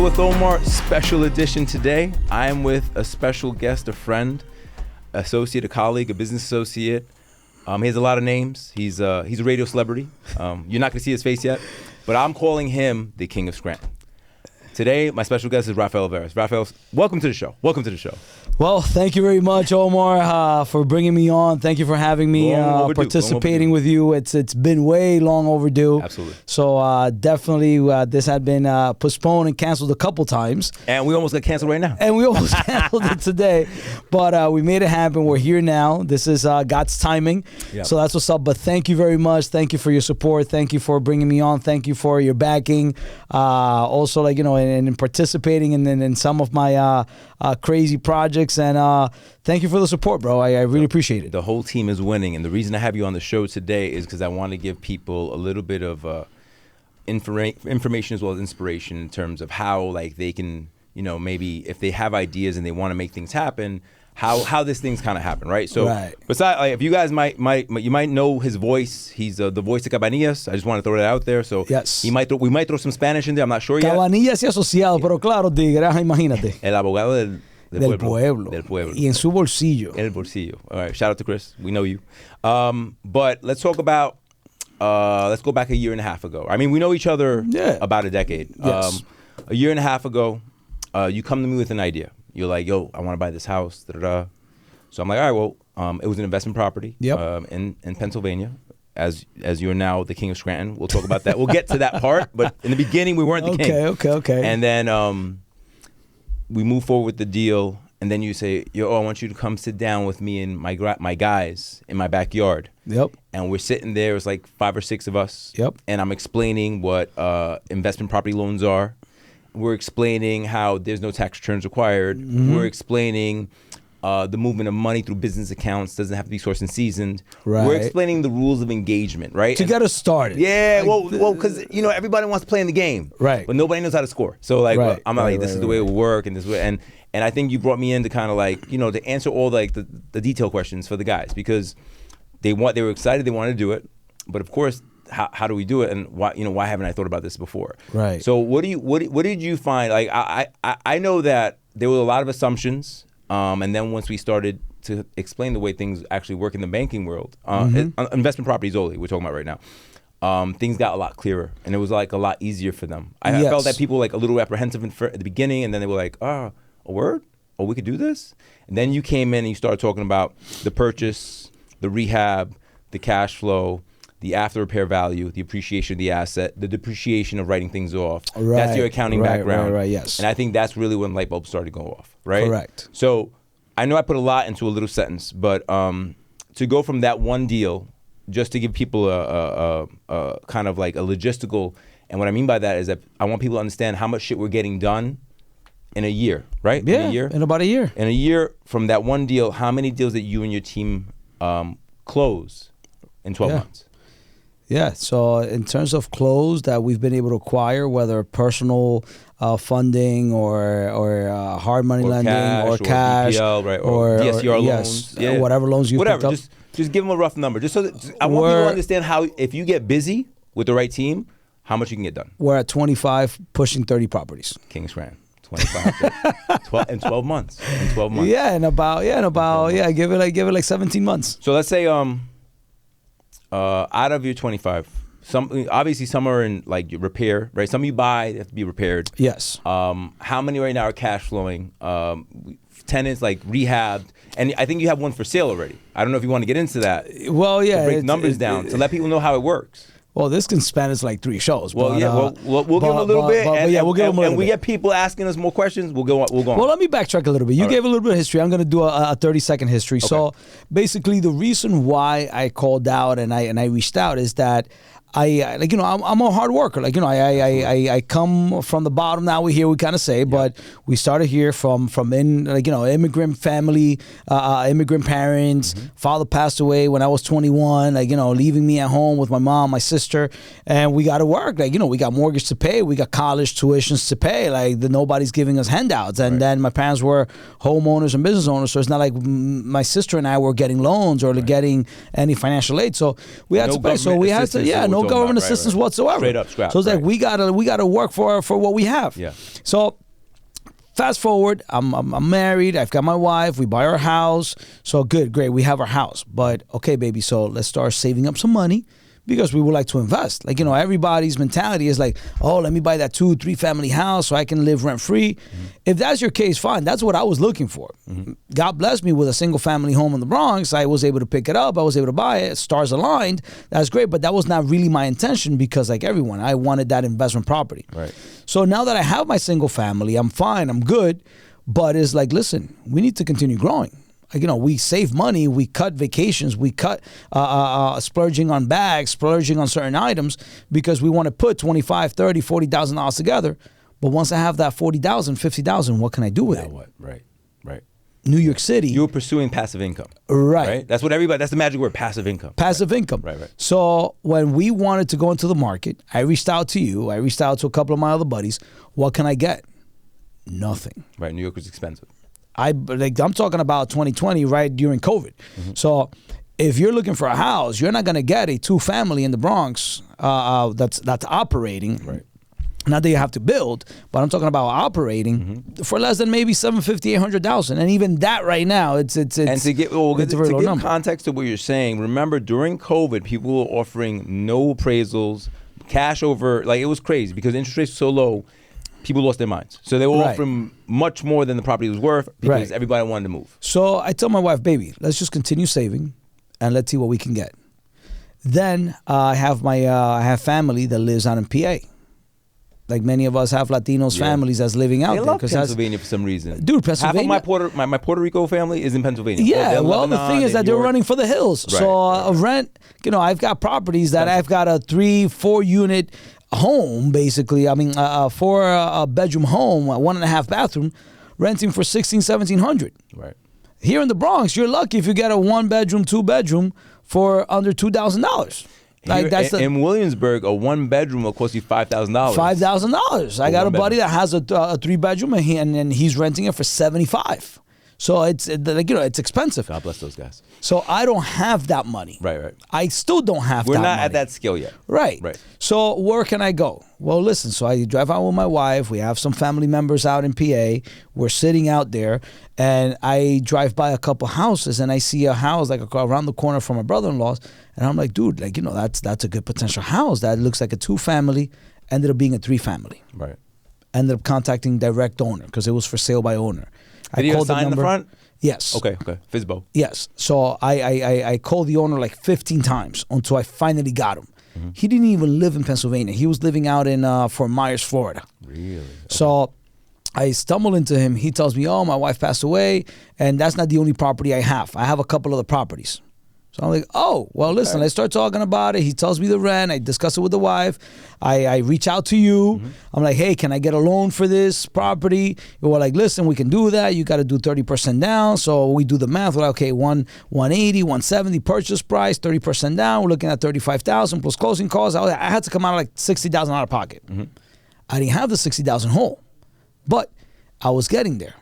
Real with Omar, special edition today. I am with a special guest, a friend, associate, a colleague, a business associate. He has a lot of names. He's a radio celebrity. You're not going to see his face yet, but I'm calling him the King of Scranton. Today, my special guest is Rafael Veras. Rafael, welcome to the show. Welcome to the show. Well, thank you very much, Omar, for bringing me on. Thank you for having me participating with you. It's been way long overdue. Absolutely. So definitely this had been postponed and canceled a couple times. And we almost got canceled right now. And we almost canceled it today. But we made it happen. We're here now. This is God's timing. Yep. So that's what's up. But thank you very much. Thank you for your support. Thank you for bringing me on. Thank you for your backing. Also, and participating in some of my crazy projects. And thank you for the support, bro. I really appreciate it. The whole team is winning. And the reason I have you on the show today is because I want to give people a little bit of information as well as inspiration in terms of how they can, maybe if they have ideas and they want to make things happen, how this thing's kind of happen, right? So, besides, if you guys might know his voice, he's the voice of Cabanillas. I just want to throw that out there. So, yes, we might throw some Spanish in there. I'm not sure yet. Cabanillas y asociado, pero claro, tigre, imagínate. El abogado del pueblo. Y en su bolsillo. En el bolsillo. All right. Shout out to Chris. We know you. But let's talk about. Let's go back a year and a half ago. I mean, we know each other about a decade. Yes. A year and a half ago, you come to me with an idea. You're like, yo, I want to buy this house. Da-da-da. So I'm like, all right, well, it was an investment property in Pennsylvania. As you're now the King of Scranton. We'll talk about that. We'll get to that part. But in the beginning, we weren't the king. Okay. And then we move forward with the deal. And then you say, yo, I want you to come sit down with me and my guys in my backyard. Yep. And we're sitting there. It's like 5 or 6 of us. Yep. And I'm explaining what investment property loans are. We're explaining how there's no tax returns required. Mm-hmm. We're explaining the movement of money through business accounts doesn't have to be sourced and seasoned. Right. We're explaining the rules of engagement, right? To get us started. Yeah, well, because everybody wants to play in the game, right? But nobody knows how to score. So I'm like, this is the way it will work, and this way, and I think you brought me in to kind of to answer all the detail questions for the guys because they were excited, they wanted to do it, but of course. How do we do it, and why haven't I thought about this before? Right. So what did you find? Like I know that there were a lot of assumptions, and then once we started to explain the way things actually work in the banking world, investment properties only we're talking about right now, things got a lot clearer, and it was a lot easier for them. I felt that people were a little apprehensive at the beginning, and then they were like, a word? Oh, we could do this? And then you came in and you started talking about the purchase, the rehab, the cash flow, the after repair value, the appreciation of the asset, the depreciation of writing things off. Right, that's your accounting background. Right, yes. And I think that's really when light bulbs started to go off, right? Correct. So I know I put a lot into a little sentence, but to go from that one deal, just to give people a kind of like a logistical, and what I mean by that is that I want people to understand how much shit we're getting done in a year, right? Yeah, in a year. In about a year. In a year from that one deal, how many deals that you and your team close in 12 months? Yeah, so in terms of close that we've been able to acquire, whether personal funding or hard money lending or cash EPL, right, or DSCR loans, whatever loans you picked up. Just give them a rough number. Just so that I want people to understand how if you get busy with the right team, how much you can get done. We're at 25, pushing 30 properties. Kings Scranton. 25 in 12 months. Yeah, in about give it like 17 months. So let's say out of your 25, obviously some are in repair, right? Some you buy, they have to be repaired. Yes. How many right now are cash flowing? Tenants rehabbed, and I think you have one for sale already. I don't know if you want to get into that. Well, yeah, to break numbers down to let people know how it works. Well, this can span us like 3 shows. Well, we'll give them a little bit, we'll give them a little bit. And we get people asking us more questions. We'll go on. Well, let me backtrack a little bit. You gave a little bit of history. I'm going to do a 30-second history. Okay. So, basically, the reason why I called out and I reached out is that I'm a hard worker. I come from the bottom. Now we're here. We kind of say, but we started here from immigrant family, immigrant parents. Mm-hmm. Father passed away when I was 21. Leaving me at home with my mom, my sister, and we got to work. We got mortgage to pay. We got college tuitions to pay. Nobody's giving us handouts. And then my parents were homeowners and business owners, so it's not like my sister and I were getting loans or getting any financial aid. So we had to pay. So we had to, no talking government about. assistance whatsoever. Straight up scrap. So it's like we gotta work for what we have. Yeah. So fast forward, I'm married. I've got my wife. We buy our house. So good, great. We have our house. But okay, baby. So let's start saving up some money because we would like to invest. Like, everybody's mentality is like, oh, let me buy that 2-3 family house so I can live rent free. Mm-hmm. If that's your case, fine. That's what I was looking for. Mm-hmm. God blessed me with a single family home in the Bronx. I was able to pick it up. I was able to buy it. Stars aligned. That's great. But that was not really my intention because, like everyone, I wanted that investment property. Right. So now that I have my single family, I'm fine. I'm good. But it's like, listen, we need to continue growing. Like, we save money, we cut vacations, we cut splurging on bags, splurging on certain items because we want to put $25,000, $30,000, $40,000 together. But once I have that $40,000, $50,000, what can I do with it? What? Right. New York City. You were pursuing passive income. Right. That's what that's the magic word, passive income. Passive income. Right. So when we wanted to go into the market, I reached out to you. I reached out to a couple of my other buddies. What can I get? Nothing. Right. New York was expensive. I'm talking about 2020, right during COVID. Mm-hmm. So if you're looking for a house, you're not going to get a 2-family in the Bronx that's operating. Right. Not that you have to build, but I'm talking about operating for less than maybe $750,000, $800,000, and even that right now, it's and to give context to what you're saying. Remember, during COVID, people were offering no appraisals, cash over. Like, it was crazy because interest rates were so low. People lost their minds. So they were offering much more than the property was worth because everybody wanted to move. So I tell my wife, baby, let's just continue saving and let's see what we can get. Then I have family that lives out in PA. Like many of us have Latinos families that's living out there. They love Pennsylvania for some reason. Dude, Pennsylvania. Half of my Puerto Rico family is in Pennsylvania. Yeah, the thing is that they're running for the hills. Right, so rent, I've got properties that I've got a 3-4 unit home, basically. I mean, for a bedroom home, 1.5 bathroom, renting for $1,600-1,700. Right. Here in the Bronx, you're lucky if you get a 1-bedroom, 2-bedroom for under $2,000. Like in Williamsburg, a 1-bedroom will cost you $5,000. $5,000. I got a buddy that has a 3-bedroom and he's renting it for $75,000. So it's expensive. God bless those guys. So I don't have that money. Right. I still don't have that money. We're not at that scale yet. Right. So where can I go? Well, listen, so I drive out with my wife. We have some family members out in PA. We're sitting out there, and I drive by a couple houses, and I see a house like around the corner from my brother-in-law's, and I'm like, dude, that's a good potential house. That looks like a 2-family, ended up being a 3-family. Right. Ended up contacting direct owner because it was for sale by owner. Did you sign the front? Yes. Okay. FISBO. Yes. So I called the owner like 15 times until I finally got him. Mm-hmm. He didn't even live in Pennsylvania. He was living out in Fort Myers, Florida. Really? Okay. So I stumble into him. He tells me, oh, my wife passed away, and that's not the only property I have. I have a couple other properties. So I'm like, oh, well, listen, let's start talking about it. He tells me the rent. I discuss it with the wife. I reach out to you. Mm-hmm. I'm like, hey, can I get a loan for this property? We're like, listen, we can do that. You got to do 30% down. So we do the math. We're like, okay, 180, 170 purchase price, 30% down. We're looking at $35,000 plus closing costs. I had to come out of like $60,000 out of pocket. Mm-hmm. I didn't have the $60,000 whole, but I was getting there.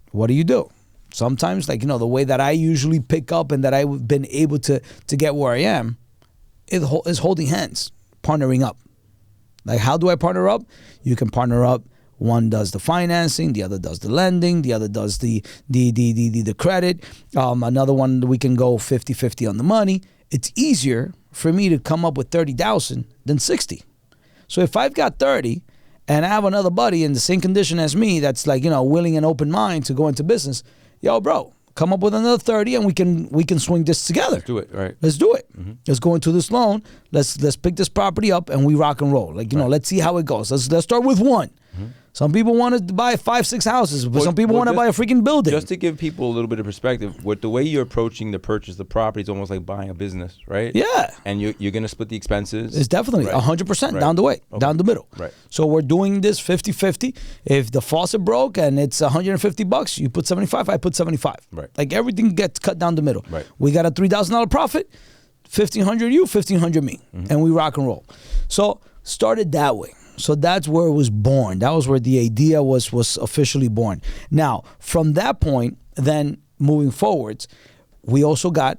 What do? Sometimes, the way that I usually pick up and that I've been able to get where I am is holding hands, partnering up. Like, how do I partner up? You can partner up. One does the financing, the other does the lending, the other does the credit. Another one, we can go 50-50 on the money. It's easier for me to come up with $30,000 than $60,000. So if I've got 30 and I have another buddy in the same condition as me that's willing and open mind to go into business, yo, bro, come up with another 30 and we can swing this together. Let's do it, right? Let's do it. Mm-hmm. Let's go into this loan. Let's pick this property up and we rock and roll. Let's see how it goes. Let's start with one. Mm-hmm. Some people want to buy 5-6 houses, but some people want to buy a freaking building. Just to give people a little bit of perspective, with the way you're approaching the purchase of the property, it's almost like buying a business, right? Yeah. And you're going to split the expenses. It's definitely 100% down the way, down the middle. Right. So we're doing this 50-50. If the faucet broke and it's $150, you put 75, I put 75. Right. Like, everything gets cut down the middle. Right. We got a $3,000 profit, $1,500 you, $1,500 me, and we rock and roll. So started that way. So that's where it was born. That was where the idea was officially born. Now, from that point, then moving forwards, we also got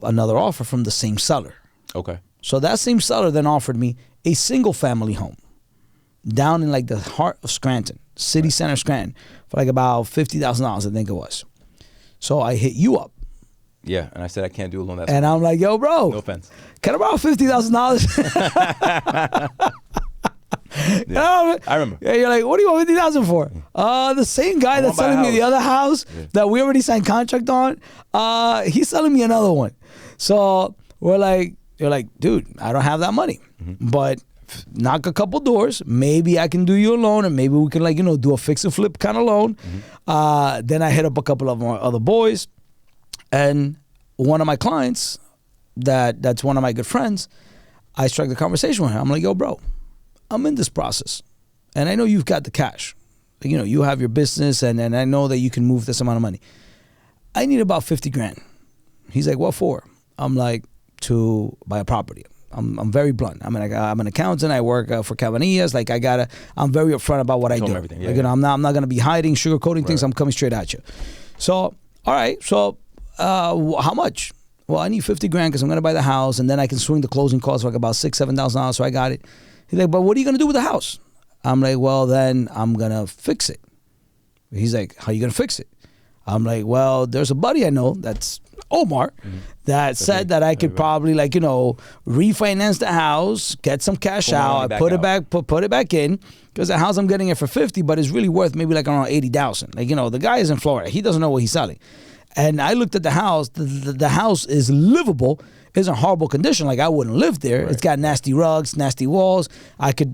another offer from the same seller. Okay. So that same seller then offered me a single family home down in like the heart of Scranton, city center Scranton, for like about $50,000, I think it was. So I hit you up. Yeah, and I said I can't do a loan. And I'm like, yo, bro. No offense. Can I borrow $50,000? Yeah, I remember. Yeah, you're like, what do you want $50,000 for? The same guy that's selling me the other house that we already signed contract on, he's selling me another one. So we're like, you're like, dude, I don't have that money, but knock a couple doors. Maybe I can do you a loan, and maybe we can do a fix and flip kind of loan. Then I hit up a couple of our other boys, and one of my clients, that's one of my good friends, I struck the conversation with him. I'm like, yo, bro, I'm in this process, and I know you've got the cash. You have your business, and I know that you can move this amount of money. I need about $50,000. He's like, what for? I'm like, to buy a property. I'm very blunt. I'm an accountant. I work for Cabanillas. Like I'm very upfront about what I do. Everything. Yeah, I'm not going to be hiding, sugarcoating things. I'm coming straight at you. So, all right. So, how much? Well, I need $50,000 because I'm going to buy the house, and then I can swing the closing costs for like about $6,000-$7,000. So I got it. He's like, but what are you going to do with the house? I'm like, well, then I'm going to fix it. He's like, how are you going to fix it? I'm like, well, there's a buddy I know, that's Omar, that said that I could probably refinance the house, get some cash out, put it back in, because the house I'm getting it for $50,000, but it's really worth maybe like around $80,000. The guy is in Florida. He doesn't know what he's selling. And I looked at the house. The house is livable. It's in horrible condition. Like, I wouldn't live there. Right. It's got nasty rugs, nasty walls. I could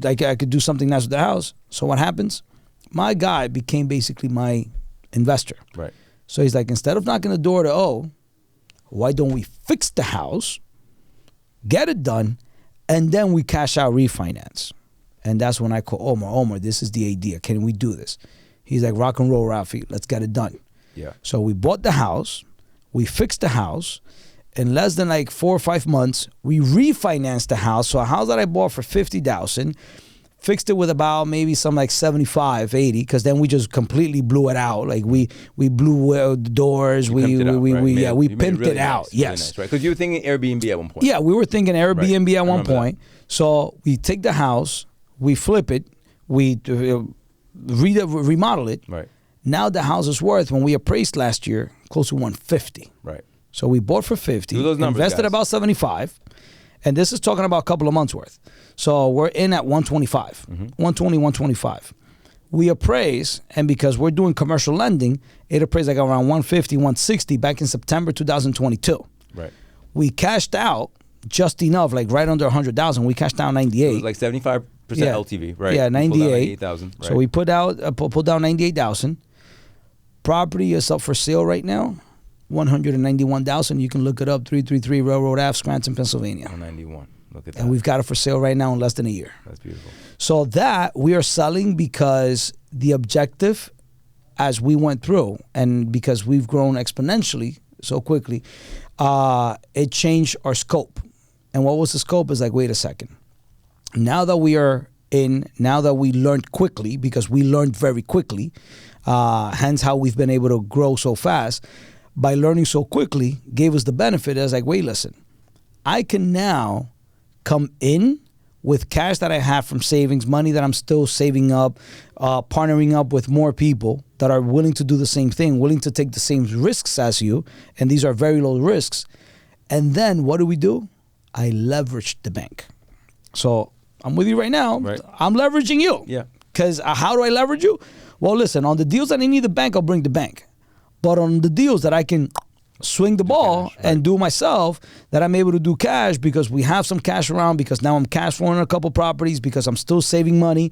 do something nice with the house. So what happens? My guy became basically my investor. Right. So he's like, instead of knocking the door to why don't we fix the house, get it done, and then we cash out refinance? And that's when I call Omar. Omar, this is the idea. Can we do this? He's like, rock and roll, Rafi. Let's get it done. Yeah. So we bought the house. We fixed the house. In less than 4 or 5 months, we refinanced the house. So a house that I bought for $50,000, fixed it with about maybe some 75, 80, because then we just completely blew it out. Like we blew the doors. We pimped it out. Yes. Really nice, right? Because you were thinking Airbnb at one point. Yeah, we were thinking Airbnb at one point. So we take the house, we flip it, we remodel it. Right. Now the house is worth, when we appraised last year, close to $150. Right. So we bought for $50, do those numbers, invested guys. About $75, and this is talking about a couple of months worth. So we're in at $125, $120, $125. We appraise, and because we're doing commercial lending, it appraised like around $150, $160 back in September 2022. Right. We cashed out just enough, right under $100,000. We cashed down 98. So it was 75% LTV, right? Yeah, 98. Right. So we put down 98,000. Property is up for sale right now. $191,000. You can look it up. 333 Railroad Ave, Scranton, Pennsylvania. 191. Look at that. And we've got it for sale right now in less than a year. That's beautiful. So that we are selling because the objective, as we went through, and because we've grown exponentially so quickly, it changed our scope. And what was the scope? Is wait a second. Now that we learned quickly, because we learned very quickly, hence how we've been able to grow so fast. By learning so quickly, gave us the benefit as wait, listen, I can now come in with cash that I have from savings, money that I'm still saving up, partnering up with more people that are willing to do the same thing, willing to take the same risks as you, and these are very low risks. And then what do? I leveraged the bank. So I'm with you right now. Right. I'm leveraging you. Yeah. Because how do I leverage you? Well, listen, on the deals that I need the bank, I'll bring the bank. But on the deals that I can swing the ball and do myself, that I'm able to do cash because we have some cash around, because now I'm cash flowing a couple properties, because I'm still saving money.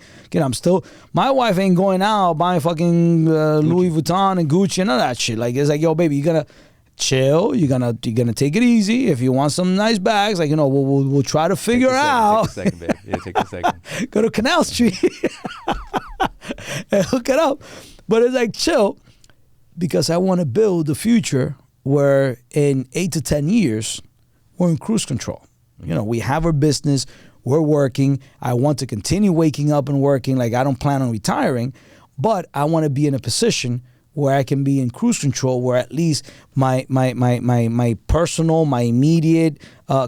My wife ain't going out buying fucking Louis Vuitton and Gucci and all that shit. It's yo, baby, you gotta chill. You're gonna take it easy. If you want some nice bags, we'll try to figure out. Take a second, babe. Yeah, take a second. Go to Canal Street and hook it up. But it's chill. Because I want to build a future where in 8 to 10 years, we're in cruise control. We have our business, we're working. I want to continue waking up and working. I don't plan on retiring, but I want to be in a position where I can be in cruise control, where at least my personal, my immediate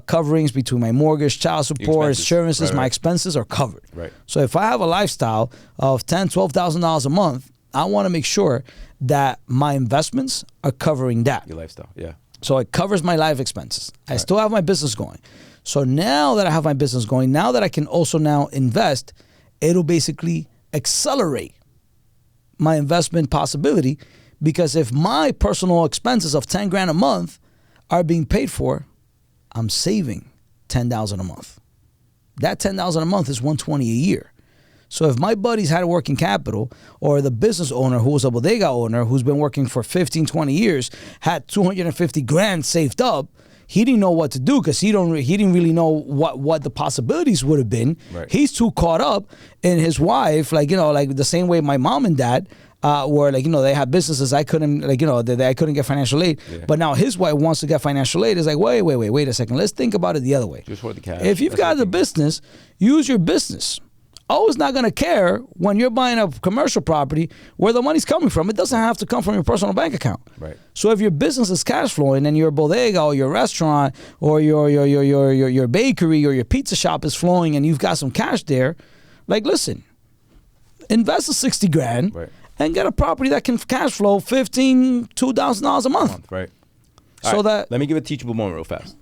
coverings between my mortgage, child support, insurances, my expenses are covered. Right. So if I have a lifestyle of $10,000, $12,000 a month, I want to make sure that my investments are covering that. Your lifestyle, yeah. So it covers my life expenses. I still have my business going. So now that I have my business going, now that I can also now invest, it'll basically accelerate my investment possibility, because if my personal expenses of 10 grand a month are being paid for, I'm saving 10,000 a month. That 10,000 a month is 120 a year. So if my buddies had a working capital, or the business owner who was a bodega owner who's been working for 15, 20 years had 250 grand saved up, he didn't know what to do because he didn't really know what the possibilities would have been. Right. He's too caught up in his wife, like the same way my mom and dad were, they had businesses. I couldn't, I couldn't get financial aid. Yeah. But now his wife wants to get financial aid. It's like, wait a second. Let's think about it the other way. Just for the cash. If you've got the business, use your business. Always not going to care when you're buying a commercial property where the money's coming from. It doesn't have to come from your personal bank account. Right. So if your business is cash flowing and your bodega or your restaurant or your bakery or your pizza shop is flowing and you've got some cash there, listen, invest the 60 grand and get a property that can cash flow $2,000 a month. Right. So that let me give a teachable moment real fast.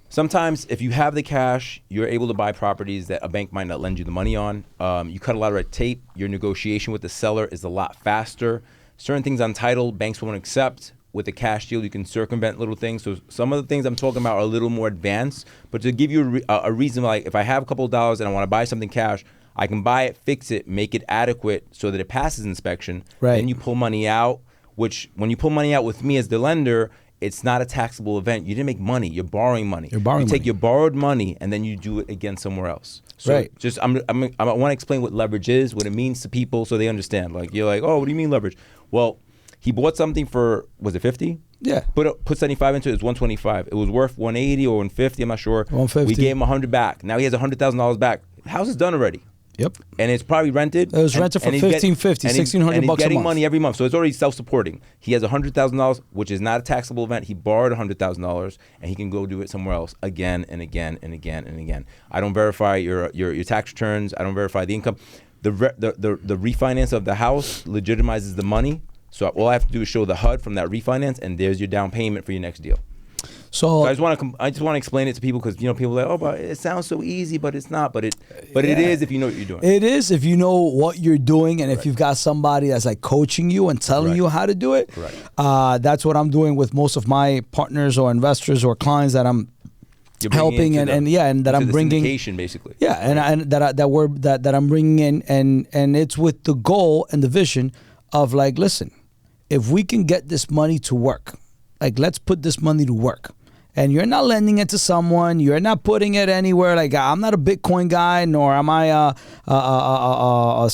Sometimes if you have the cash, you're able to buy properties that a bank might not lend you the money on. You cut a lot of red tape. Your negotiation with the seller is a lot faster. Certain things on title, banks won't accept. With a cash deal, you can circumvent little things. So some of the things I'm talking about are a little more advanced. But to give you a reason, like if I have a couple of dollars and I want to buy something cash, I can buy it, fix it, make it adequate so that it passes inspection. Right. Then you pull money out, which when you pull money out with me as the lender, it's not a taxable event. You didn't make money. You're borrowing money. You take your borrowed money and then you do it again somewhere else. So right. Just I want to explain what leverage is, what it means to people, so they understand. Like you're like, oh, what do you mean leverage? Well, he bought something for, was it 50? Yeah. Put 75 into it. It's 125. It was worth 180 or 150. I'm not sure. 150. We gave him 100 back. Now he has $100,000 back. The house is done already. Yep. And it's probably rented. It was rented for $1,550, $1,600 and he's bucks a getting month. money every month. So it's already self-supporting. He has $100,000, which is not a taxable event. He borrowed $100,000 and he can go do it somewhere else again and again and again and again. I don't verify your tax returns. I don't verify the income. The refinance of the house legitimizes the money. So all I have to do is show the HUD from that refinance, and there's your down payment for your next deal. So I just want to explain it to people because people are like, oh, but it sounds so easy, but it's not. But it is if you know what you're doing. It is if you know what you're doing, and if you've got somebody that's like coaching you and telling you how to do it. Right. That's what I'm doing with most of my partners or investors or clients that I'm helping and that I'm bringing syndication basically. Yeah, and that I'm bringing in and it's with the goal and the vision of like, listen, if we can get this money to work, like let's put this money to work. And you're not lending it to someone. You're not putting it anywhere. Like I'm not a Bitcoin guy, nor am I a Wall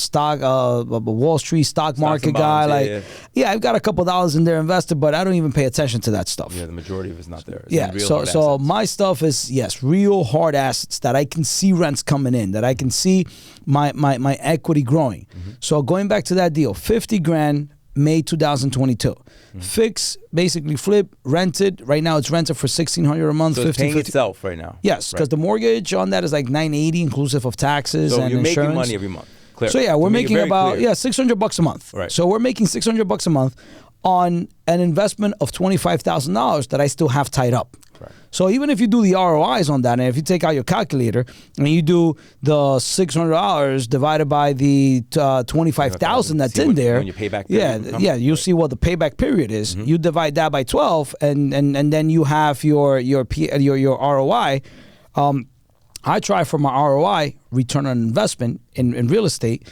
Street stock market guy. I've got a couple dollars in there invested, but I don't even pay attention to that stuff. Yeah, the majority of it's not there. It's so my stuff is real hard assets that I can see rents coming in, that I can see my equity growing. Mm-hmm. So going back to that deal, 50 grand. May 2022. Mm-hmm. Fix, basically flip, rented. Right now it's rented for $1,600 a month. So it's paying itself right now. Yes, because the mortgage on that is like $980 inclusive of taxes and insurance. So you're making money every month. Clear. So we're making about $600 a month. Right. So we're making $600 a month on an investment of $25,000 that I still have tied up. Right. So even if you do the ROIs on that, and if you take out your calculator and you do the $600 divided by the $25,000 that's in there, when your payback period you'll see what the payback period is. Mm-hmm. You divide that by 12, and then you have your ROI. I try for my ROI, return on investment in real estate,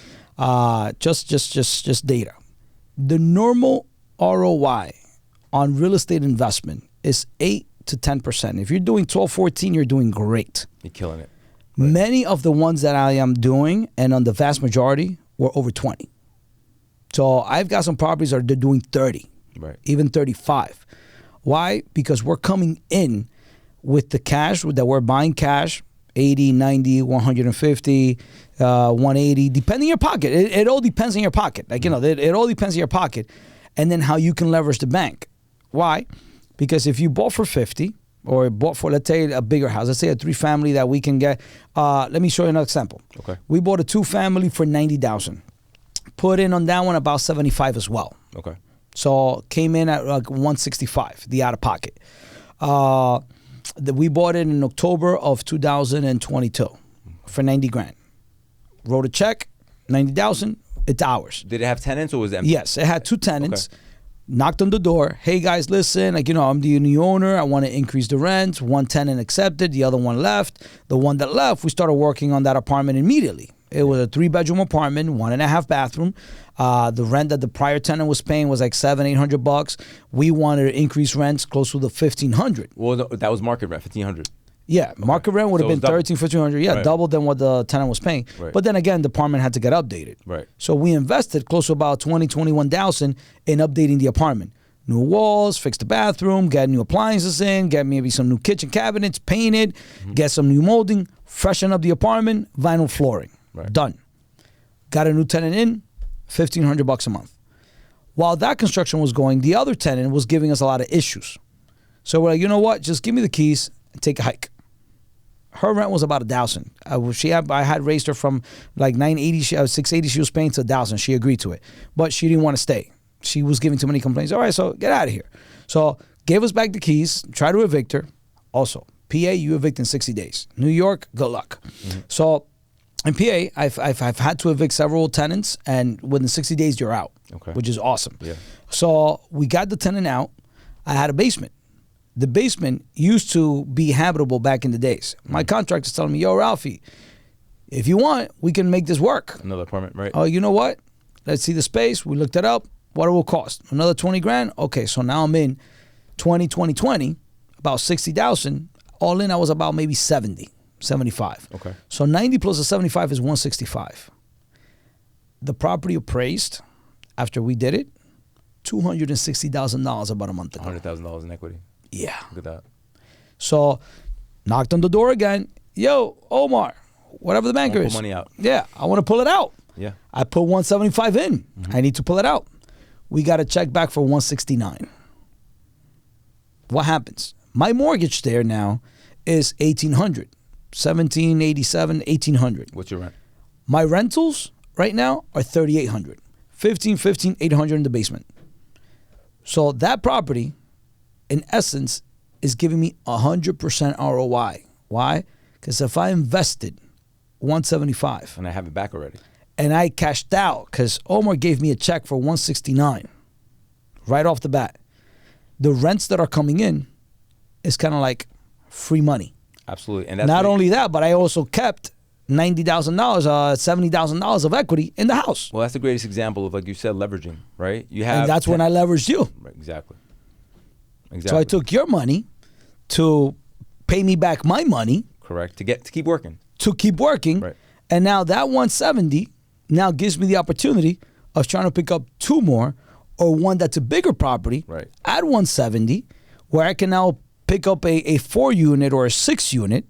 just data. The normal ROI on real estate investment is 8 to 10%. If you're doing 12, 14, you're doing great. You're killing it. Right. Many of the ones that I am doing, and on the vast majority, were over 20. So I've got some properties that they're doing 30, even 35. Why? Because we're coming in with the cash that we're buying cash, 80, 90, 150, 180, depending on your pocket. It all depends on your pocket. Like, it all depends on your pocket. And then how you can leverage the bank. Why? Because if you bought for 50 or bought for, let's say, a bigger house, let's say a 3-family that we can get. Let me show you another example. Okay. We bought a 2-family for $90,000. Put in on that one about 75 as well. Okay. So came in at like 165, the out of pocket. We bought it in October of 2022 for 90 grand. Wrote a check, 90,000. It's ours. Did it have tenants or was it empty? Yes, it had 2 tenants. Okay. Knocked on the door. Hey guys, listen, I'm the new owner. I want to increase the rent. One tenant accepted. The other one left. The one that left, we started working on that apartment immediately. It was a 3-bedroom apartment, 1.5 bathroom. The rent that the prior tenant was paying was like $700-800. We wanted to increase rents close to the $1,500. Well, that was market rent, $1,500. Yeah, market rent would have been $1,300-1,500. Yeah, right. Double than what the tenant was paying. Right. But then again, the apartment had to get updated. Right. So we invested close to about $20,000-21,000 in updating the apartment. New walls, fix the bathroom, get new appliances in, get maybe some new kitchen cabinets, paint it, get some new molding, freshen up the apartment, vinyl flooring. Right. Done. Got a new tenant in, $1,500 a month. While that construction was going, the other tenant was giving us a lot of issues. So we're like, you know what? Just give me the keys and take a hike. Her rent was about $1,000. I had raised her from like $980, $680 she was paying to $1,000. She agreed to it, but she didn't want to stay. She was giving too many complaints. All right, so get out of here. So gave us back the keys. Tried to evict her. Also, PA, you evict in 60 days. New York, good luck. So in PA, I've had to evict several tenants, and within 60 days you're out, which is awesome. Yeah. So we got the tenant out. I had a basement. The basement used to be habitable back in the days. My contractor's telling me, yo, Ralphie, if you want, we can make this work. Another apartment, right? Oh, you know what? Let's see the space. We looked it up. What it will cost? Another 20 grand? Okay, so now I'm in 20, about 60,000. All in, I was about maybe 70, 75. Okay. So 90 plus a 75 is 165. The property appraised after we did it, $260,000 about a month ago. $100,000 in equity. Yeah. Look at that. So knocked on the door again. Yo, Omar, whatever the banker Pull is. money out. Yeah, I want to pull it out. Yeah. I put 175 in. I need to pull it out. We got a check back for 169. What happens? My mortgage there now is 1,800, 1,787, 1,800. What's your rent? My rentals right now are 3,800, 15, 800 in the basement. So that property, in essence, is giving me 100% ROI. Why? Because if I invested 175 And I have it back already. and I cashed out because Omar gave me a check for 169 right off the bat, the rents that are coming in is kind of like free money. Absolutely. And that's Not only that, but I also kept $90,000, $70,000 of equity in the house. Well, that's the greatest example of, like you said, leveraging, right? You have And that's when I leveraged you. Right, exactly. So I took your money to pay me back my money. Correct. To keep working. To keep working. Right. And now that 170 now gives me the opportunity of trying to pick up 2 more or one that's a bigger property Right. at 170 where I can now pick up a 4 unit or a 6 unit,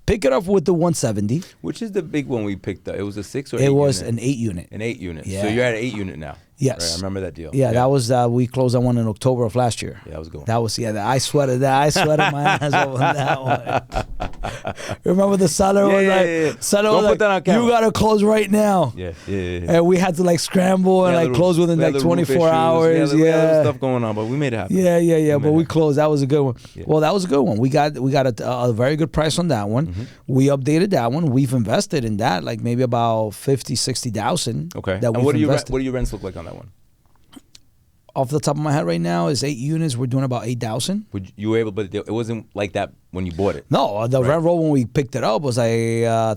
pick it up with the 170. Which is the big one we picked up? It was a 6 or 8 It was unit? an 8 unit. An 8 unit. Yeah. So you're at an 8 unit now. Yes. Right, I remember that deal. Yeah, that was, we closed that one in October of last year. Yeah, that was a good one. That was, I sweated that. I sweated my ass off on that one. Remember the seller was like, seller Don't was put that on like, camera. you got to close right now. Yeah. And we had to like scramble and like close within like 24 hours. We had other stuff going on, but we made it happen. Yeah. But we closed. That was a good one. Yeah. Well, that was a good one. We got a very good price on that one. We updated that one. We've invested in that, like maybe about 50, 60,000. Okay. That And what do invested. your rents look like on that one? Off the top of my head right now is 8 units. We're doing about 8,000. You were able, but it wasn't like that when you bought it. No, the rent roll when we picked it up was like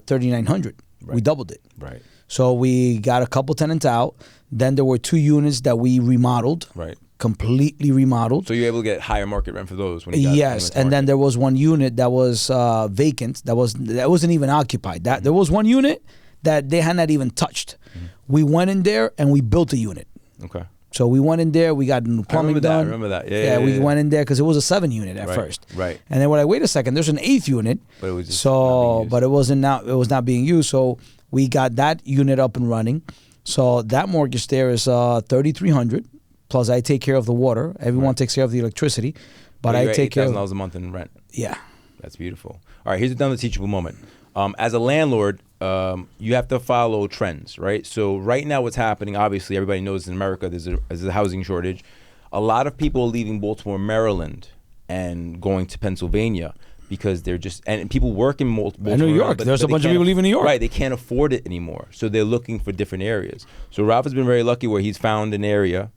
3,900. Right. We doubled it. Right. So we got a couple tenants out. Then there were 2 units that we remodeled. Right. Completely remodeled. So you were able to get higher market rent for those when you got Yes, and then there was 1 unit that was vacant. That wasn't even occupied. There was 1 unit that they had not even touched. We went in there and we built a unit. Okay. So we went in there. We got new plumbing done. I remember that. Yeah, we went in there because it was a 7 unit at first. Right. And then we're like, wait a second, there's an 8th unit. But it was just but it was not being used. So we got that unit up and running. So that mortgage there is $3,300. Plus, I take care of the water. Everyone takes care of the electricity, but I take care of $8,000 a month in rent. Yeah. That's beautiful. All right, here's another teachable moment. As a landlord, you have to follow trends, right? So right now what's happening, obviously everybody knows in America there's a housing shortage. A lot of people are leaving Baltimore, Maryland and going to Pennsylvania because they're just, and people work in Baltimore. New York, there's a bunch of people leaving New York. Right, they can't afford it anymore. So they're looking for different areas. So Ralph has been very lucky where he's found an area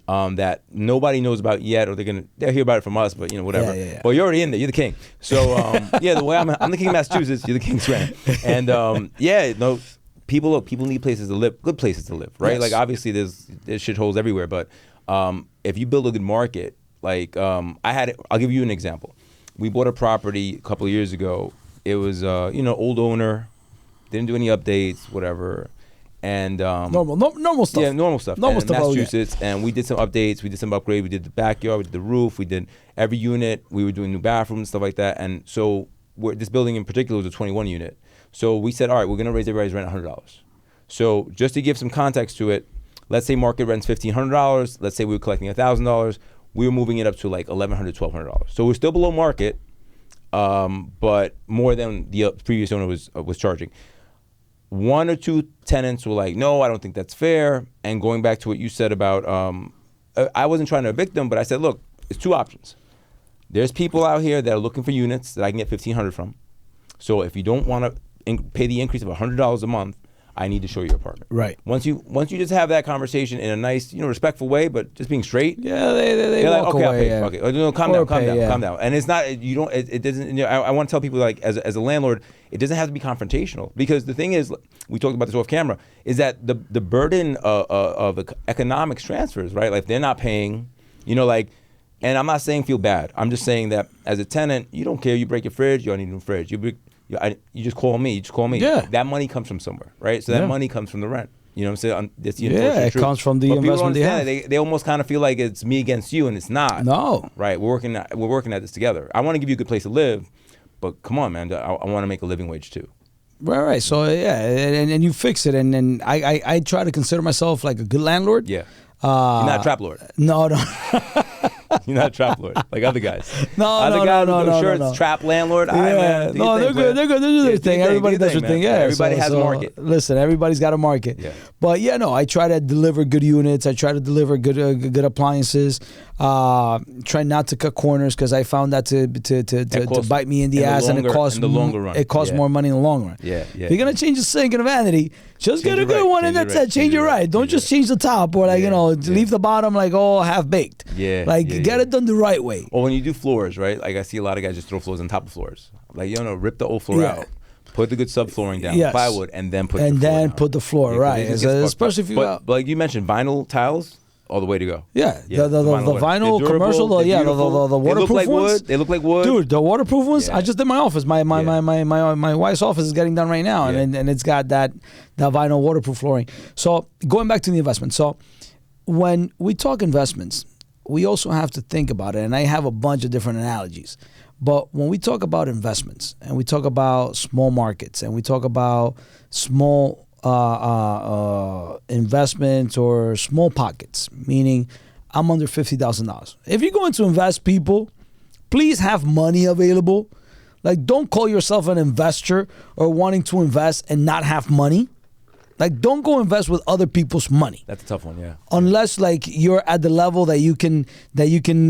that nobody knows about yet, or they'll hear about it from us, but whatever. Yeah. Well, you're already in there. You're the king. So the way I'm the king of Massachusetts. You're the king's friend. And people need places to live, good places to live, right? Yes. Like obviously there's shitholes everywhere, but if you build a good market, like I'll give you an example. We bought a property a couple of years ago. It was old owner, didn't do any updates, whatever. And normal stuff. Yeah, normal stuff. Normal in stuff. Massachusetts, and we did some updates. We did some upgrade. We did the backyard. We did the roof. We did every unit. We were doing new bathrooms and stuff like that. And so this building in particular was a 21 unit. So we said, all right, we're going to raise everybody's rent $100. So just to give some context to it, let's say market rent's $1,500. Let's say we were collecting $1,000. We were moving it up to like $1,100, $1,200. So we're still below market, but more than the previous owner was charging. 1 or 2 tenants were like, no, I don't think that's fair. And going back to what you said about, I wasn't trying to evict them, but I said, look, it's 2 options. There's people out here that are looking for units that I can get $1,500 from. So if you don't want to pay the increase of $100 a month, I need to show you your apartment. Right. Once you just have that conversation in a nice, respectful way, but just being straight. Yeah, they walk like, okay, away. I'll pay. Okay, no, calm down. And it's not, you don't, it doesn't, I want to tell people, like, as a landlord, it doesn't have to be confrontational. Because the thing is, we talked about this off camera, is that the burden of economics transfers, right? Like, if they're not paying, and I'm not saying feel bad. I'm just saying that as a tenant, you don't care. You break your fridge, you don't need a new fridge. You just call me. Yeah. That money comes from somewhere, right? So that money comes from the rent. You know what I'm saying? It's the it truth. comes from the but investment they have. They almost kind of feel like it's me against you, and it's not. No. Right? We're working at this together. I want to give you a good place to live, but come on, man. I want to make a living wage too. Right. So yeah, and you fix it, and I try to consider myself like a good landlord. Yeah. You're not a trap lord. No. You're not a trap lord like other guys. No. Trap landlord. Yeah. They're good. They do their thing. Everybody does their thing. Yeah. Everybody has a market. Listen, everybody's got a market. Yeah. But I try to deliver good units. I try to deliver good appliances. Try not to cut corners because I found that to bite me in the ass, and it costs in the longer run. It costs more money in the long run. Yeah. If you're gonna change the sink and a vanity, just get a good one, and that's it. Change it right. Don't just change the top or leave the bottom like all half baked. Yeah. Get it done the right way. Or when you do floors, right? Like I see a lot of guys just throw floors on top of floors. Like rip the old floor out, put the good subflooring down, plywood, and then put the floor right. Especially if you but like you mentioned, vinyl tiles. All the way to go. Yeah, the vinyl durable, commercial, the waterproof ones. They look like wood. Dude, the waterproof ones. I just did my office. My wife's office is getting done right now, and it's got that vinyl waterproof flooring. So going back to the investment. So when we talk investments, we also have to think about it, and I have a bunch of different analogies. But when we talk about investments, and we talk about small markets, and we talk about small investments or small pockets, meaning I'm under $50,000. If you're going to invest, people, please have money available. Like, don't call yourself an investor or wanting to invest and not have money. Like, don't go invest with other people's money. That's a tough one, yeah. Unless like you're at the level that you can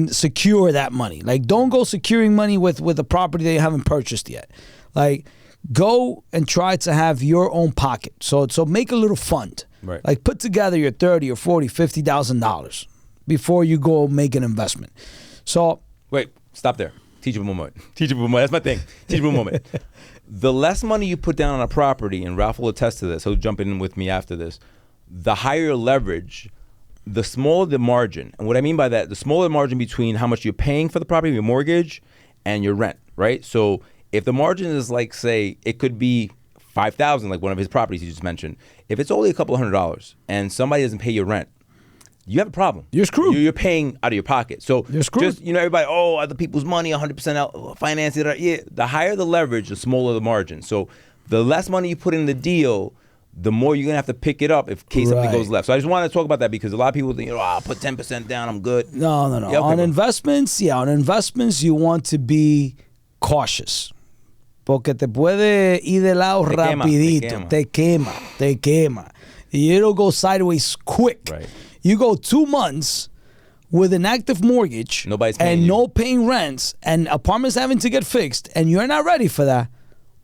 secure that money. Like, don't go securing money with a property that you haven't purchased yet. Like, go and try to have your own pocket. So make a little fund. Right. Like, put together your $30,000 or $40,000, $50,000 before you go make an investment. So wait, stop there. Teachable moment. That's my thing. Teachable moment. The less money you put down on a property, and Ralph will attest to this, he'll jump in with me after this, the higher leverage, the smaller the margin. And what I mean by that, the smaller margin between how much you're paying for the property, your mortgage, and your rent, right? So if the margin is like, say, it could be $5,000, like one of his properties he just mentioned. If it's only a couple $100 and somebody doesn't pay your rent, you have a problem. You're screwed. You're paying out of your pocket. So you're screwed. Just, everybody, other people's money, 100% out, financing. Yeah, the higher the leverage, the smaller the margin. So the less money you put in the deal, the more you're going to have to pick it up in case something goes left. So I just wanted to talk about that because a lot of people think, I'll put 10% down, I'm good. No. Yeah, okay, on investments, you want to be cautious. Porque te puede ir de lado rapidito. Te quema. It'll go sideways quick. Right. You go 2 months with an active mortgage no paying rents and apartments having to get fixed and you're not ready for that,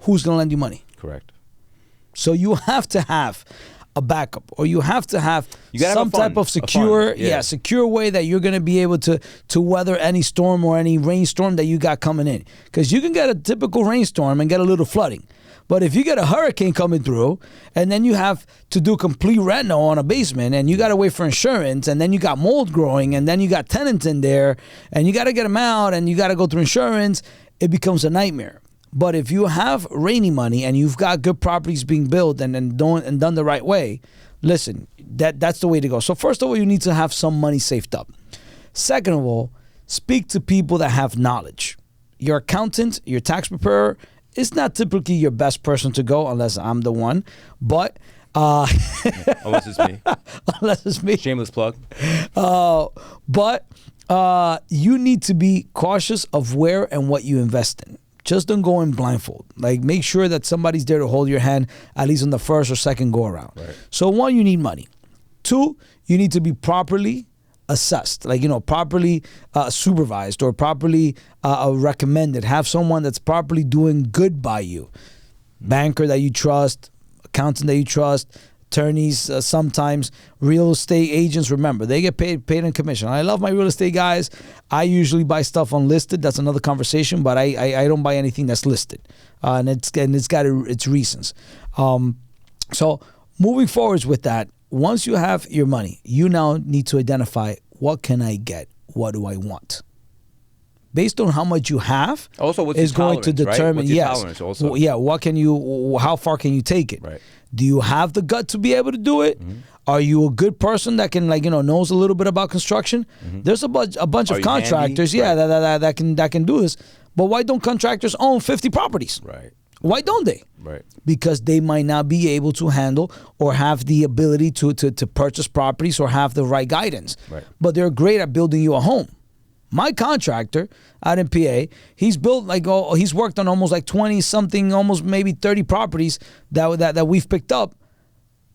who's going to lend you money? Correct. So you have to have a backup, or you have to have some type of secure way that you're going to be able to weather any storm or any rainstorm that you got coming in. Because you can get a typical rainstorm and get a little flooding. But if you get a hurricane coming through and then you have to do complete reno on a basement and you got to wait for insurance and then you got mold growing and then you got tenants in there and you got to get them out and you got to go through insurance, it becomes a nightmare. But if you have rainy money and you've got good properties being built and done the right way, listen, that's the way to go. So first of all, you need to have some money saved up. Second of all, speak to people that have knowledge. Your accountant, your tax preparer, is not typically your best person to go unless I'm the one. But unless it's me. Unless it's me. Shameless plug. But you need to be cautious of where and what you invest in. Just don't go in blindfold. Like, make sure that somebody's there to hold your hand, at least on the first or second go around. Right. So 1, you need money. 2, you need to be properly assessed, like, properly supervised or properly recommended. Have someone that's properly doing good by you. Banker that you trust, accountant that you trust, attorneys, sometimes real estate agents. Remember, they get paid in commission. I love my real estate guys. I usually buy stuff unlisted. That's another conversation, but I don't buy anything that's listed, and it's got its reasons. So moving forwards with that, once you have your money, you now need to identify, what can I get? What do I want? Based on how much you have, also what's is your going to determine. What's your tolerance also? What can you? How far can you take it? Right. Do you have the gut to be able to do it? Mm-hmm. Are you a good person that can, knows a little bit about construction? Mm-hmm. There's a bunch of contractors, that can do this. But why don't contractors own 50 properties? Right. Why don't they? Right. Because they might not be able to handle or have the ability to purchase properties or have the right guidance. Right. But they're great at building you a home. My contractor out in PA, he's built he's worked on almost 20 something, almost maybe 30 properties that we've picked up.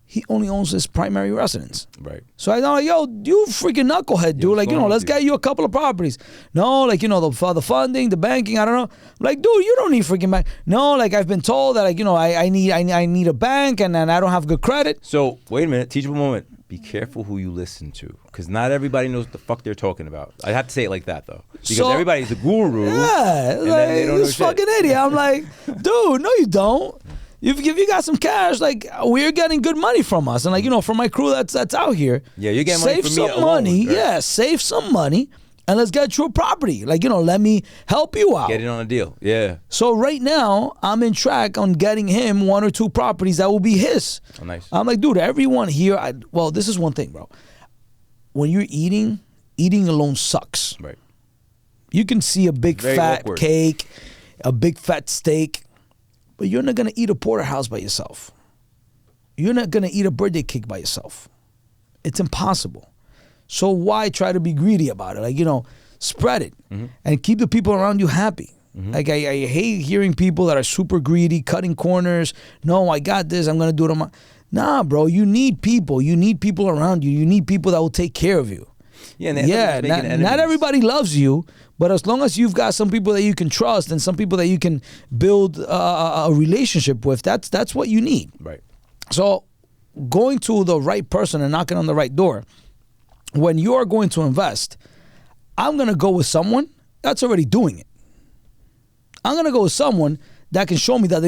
He only owns his primary residence. Right. So I know, you freaking knucklehead, dude. Let's get you a couple of properties. No, the funding, the banking, I don't know. Like, dude, you don't need freaking bank. No, I've been told that I need a bank and I don't have good credit. So wait a minute, teachable moment. Be careful who you listen to, because not everybody knows what the fuck they're talking about. I have to say it like that though, because everybody's a guru. Yeah, and then they don't know this fucking idiot. I'm like, dude, no, you don't. If you got some cash, we're getting good money from us, and from my crew that's out here. Yeah, you're getting money from me alone. Save some money. Right? Yeah, save some money. And let's get you a property. Let me help you out. Get it on a deal. Yeah. So right now, I'm in track on getting him 1 or 2 properties that will be his. Oh, nice. I'm like, dude, everyone here, this is one thing, bro. When you're eating alone sucks. Right. You can see a big fat awkward cake, a big fat steak, but you're not going to eat a porterhouse by yourself. You're not going to eat a birthday cake by yourself. It's impossible. So why try to be greedy about it? Spread it and keep the people around you happy. Mm-hmm. I hate hearing people that are super greedy, cutting corners. No, I got this. I'm going to do it on my... Nah, bro, you need people. You need people around you. You need people that will take care of you. Yeah, not everybody loves you, but as long as you've got some people that you can trust and some people that you can build a relationship with, that's what you need. Right. So going to the right person and knocking on the right door, when you are going to invest, I'm going to go with someone that's already doing it. I'm going to go with someone that can show me that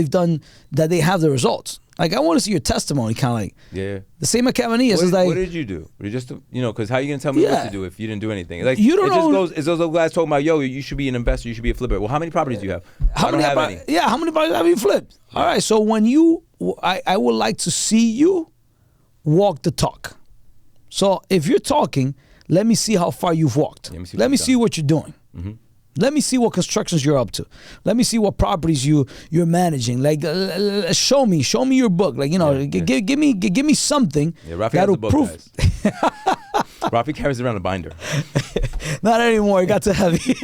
they have the results. I want to see your testimony, kind of yeah. The same at Cabanillas is what did you do? Because how are you going to tell me what to do if you didn't do anything? You don't know. It's those guys talking about, you should be an investor, you should be a flipper. Well, how many properties do you have? I don't have any. Yeah, how many properties have you flipped? All right, so when I would like to see you walk the talk. So if you're talking, let me see how far you've walked. Let me see what you're doing. Mm-hmm. Let me see what constructions you're up to. Let me see what properties you're managing. Like, show me your book. Like, give me something that'll prove. Rafi carries around a binder. Not anymore. It got too heavy.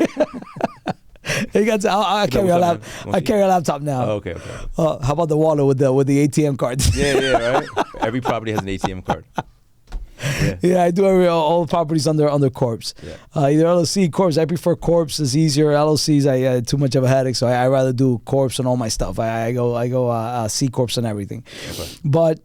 I carry a laptop now. Oh, okay. How about the wallet with the ATM cards? Yeah, right. Every property has an ATM card. Yeah, I do all properties under corpse. Yeah. Either LLC, corpse. I prefer corpse. It's easier. LLCs, I too much of a headache, so I rather do corpse and all my stuff. I go C corpse and everything. Okay. But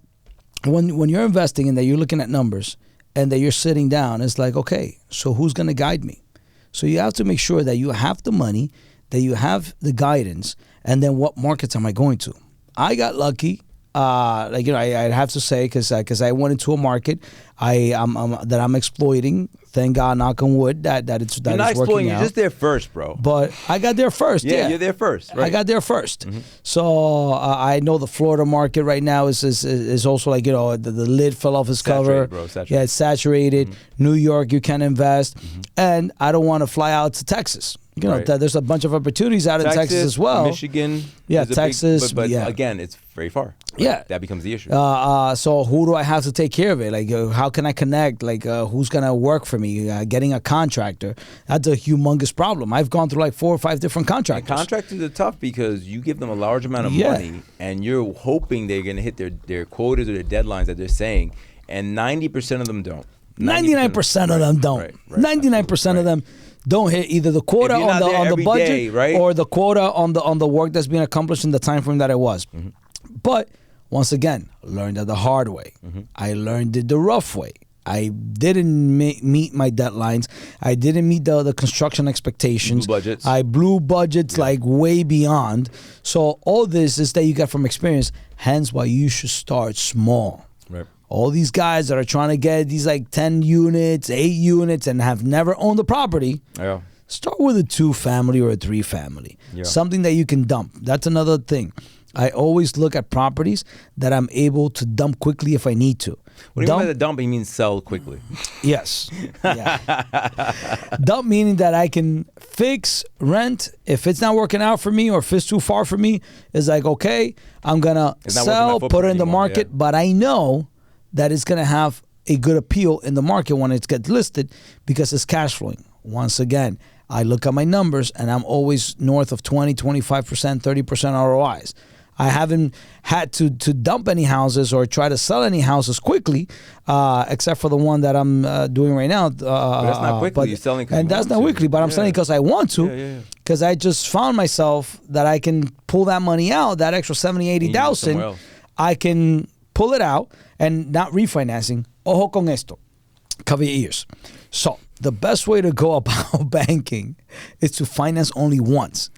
when you're investing and that you're looking at numbers and that you're sitting down, it's like, okay, so who's going to guide me? So you have to make sure that you have the money, that you have the guidance, and then what markets am I going to? I got lucky. I'd have to say, because I went into a market I'm exploiting. Thank God, knock on wood, that it's you're not exploiting. You're just there first, bro. But I got there first. Yeah, you're there first. Right. I got there first. Mm-hmm. So I know the Florida market right now is also like, the lid fell off its cover. Bro, saturated. Yeah, it's saturated. Mm-hmm. New York, you can invest, and I don't want to fly out to Texas. There's a bunch of opportunities out in Texas as well. Michigan. Yeah, Texas. But again, it's very far. Right? Yeah. That becomes the issue. So who do I have to take care of it? Like, how can I connect? Like, who's going to work for me? Getting a contractor. That's a humongous problem. I've gone through like 4 or 5 different contractors. And contractors are tough because you give them a large amount of money and you're hoping they're going to hit their quotas or their deadlines that they're saying, and 90% of them don't. 99% of them don't. Right. 99% of them don't hit either the quota on the budget day, right? or the quota on the work that's being accomplished in the time frame that it was. Mm-hmm. But once again, learned it the hard way. Mm-hmm. I learned it the rough way. I didn't meet my deadlines. I didn't meet the construction expectations. Blew budgets. I blew budgets like way beyond. So all this is that you get from experience. Hence why you should start small. Right. All these guys that are trying to get these like 10 units, 8 units, and have never owned a property, start with a 2-family or a 3-family. Yeah. Something that you can dump. That's another thing. I always look at properties that I'm able to dump quickly if I need to. What do you mean by the dump? You mean sell quickly? Yes. Yeah. Dump meaning that I can fix, rent. If it's not working out for me or if it's too far for me, it's like, okay, I'm going to sell, put it in the market, but I know that it's going to have a good appeal in the market when it gets listed because it's cash flowing. Once again, I look at my numbers and I'm always north of 20, 25%, 30% ROIs. I haven't had to dump any houses or try to sell any houses quickly, except for the one that I'm doing right now. But that's not quickly. You're selling and that's not quickly, but I'm selling because I want to. Because I just found myself that I can pull that money out, that extra 70, 80,000. I can pull it out and not refinancing. Ojo con esto. Cover your ears. So the best way to go about banking is to finance only once.